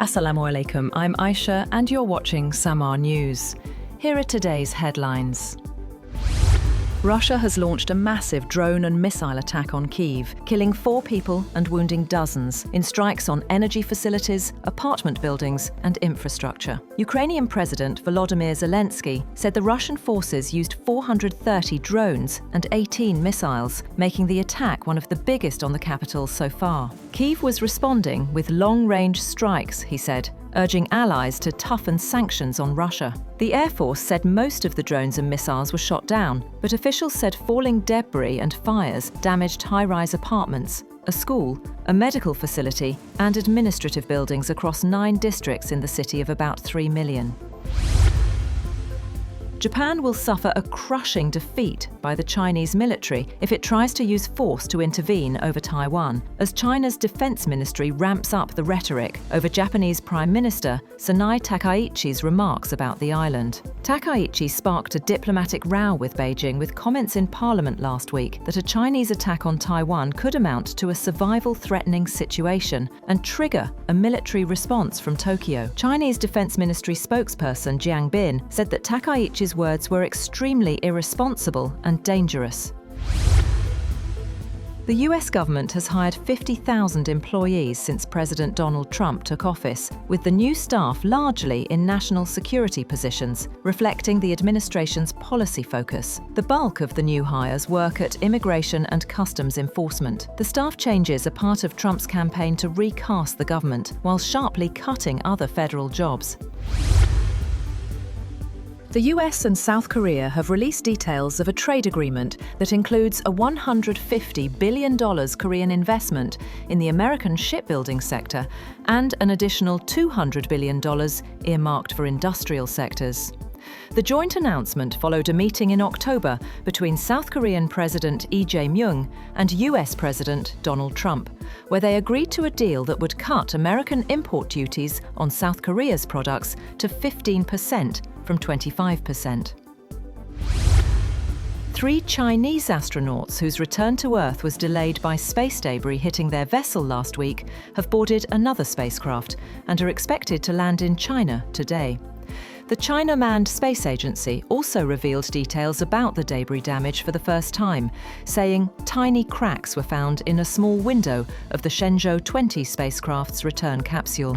Assalamu alaikum, I'm Aisha and you're watching SAMAA News. Here are today's headlines. Russia has launched a massive drone and missile attack on Kyiv, killing 4 people and wounding dozens in strikes on energy facilities, apartment buildings and infrastructure. Ukrainian President Volodymyr Zelensky said the Russian forces used 430 drones and 18 missiles, making the attack one of the biggest on the capital so far. Kyiv was responding with long-range strikes, he said, urging allies to toughen sanctions on Russia. The Air Force said most of the drones and missiles were shot down, but officials said falling debris and fires damaged high-rise apartments, a school, a medical facility, and administrative buildings across 9 districts in the city of about 3 million. Japan will suffer a crushing defeat by the Chinese military if it tries to use force to intervene over Taiwan, as China's defense ministry ramps up the rhetoric over Japanese Prime Minister Sanai Takaichi's remarks about the island. Takaichi sparked a diplomatic row with Beijing with comments in Parliament last week that a Chinese attack on Taiwan could amount to a survival-threatening situation and trigger a military response from Tokyo. Chinese Defense Ministry spokesperson Jiang Bin said that Takaichi's words were extremely irresponsible and dangerous. The US government has hired 50,000 employees since President Donald Trump took office, with the new staff largely in national security positions, reflecting the administration's policy focus. The bulk of the new hires work at immigration and customs enforcement. The staff changes are part of Trump's campaign to recast the government, while sharply cutting other federal jobs. The US and South Korea have released details of a trade agreement that includes a $150 billion Korean investment in the American shipbuilding sector and an additional $200 billion earmarked for industrial sectors. The joint announcement followed a meeting in October between South Korean President Lee Jae-myung and US President Donald Trump, where they agreed to a deal that would cut American import duties on South Korea's products to 15% from 25%. 3 Chinese astronauts whose return to Earth was delayed by space debris hitting their vessel last week have boarded another spacecraft and are expected to land in China today. The China Manned Space Agency also revealed details about the debris damage for the first time, saying tiny cracks were found in a small window of the Shenzhou 20 spacecraft's return capsule.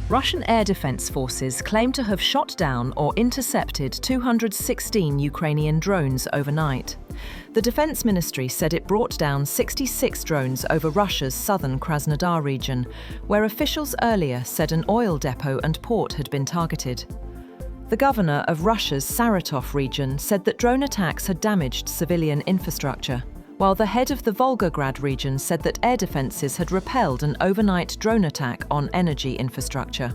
Russian air defense forces claim to have shot down or intercepted 216 Ukrainian drones overnight. The Defense Ministry said it brought down 66 drones over Russia's southern Krasnodar region, where officials earlier said an oil depot and port had been targeted. The governor of Russia's Saratov region said that drone attacks had damaged civilian infrastructure, while the head of the Volgograd region said that air defences had repelled an overnight drone attack on energy infrastructure.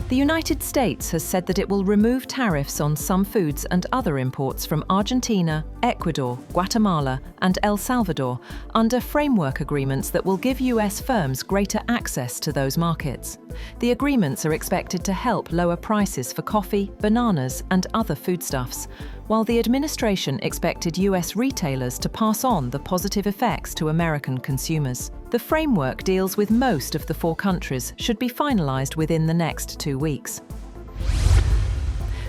The United States has said that it will remove tariffs on some foods and other imports from Argentina, Ecuador, Guatemala, and El Salvador under framework agreements that will give US firms greater access to those markets. The agreements are expected to help lower prices for coffee, bananas, and other foodstuffs, while the administration expected US retailers to pass on the positive effects to American consumers. The framework deals with most of the 4 countries, should be finalised within the next 2 weeks.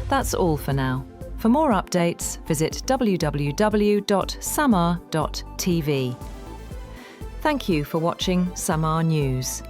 That's all for now. For more updates, visit www.samaa.tv. Thank you for watching SAMAA News.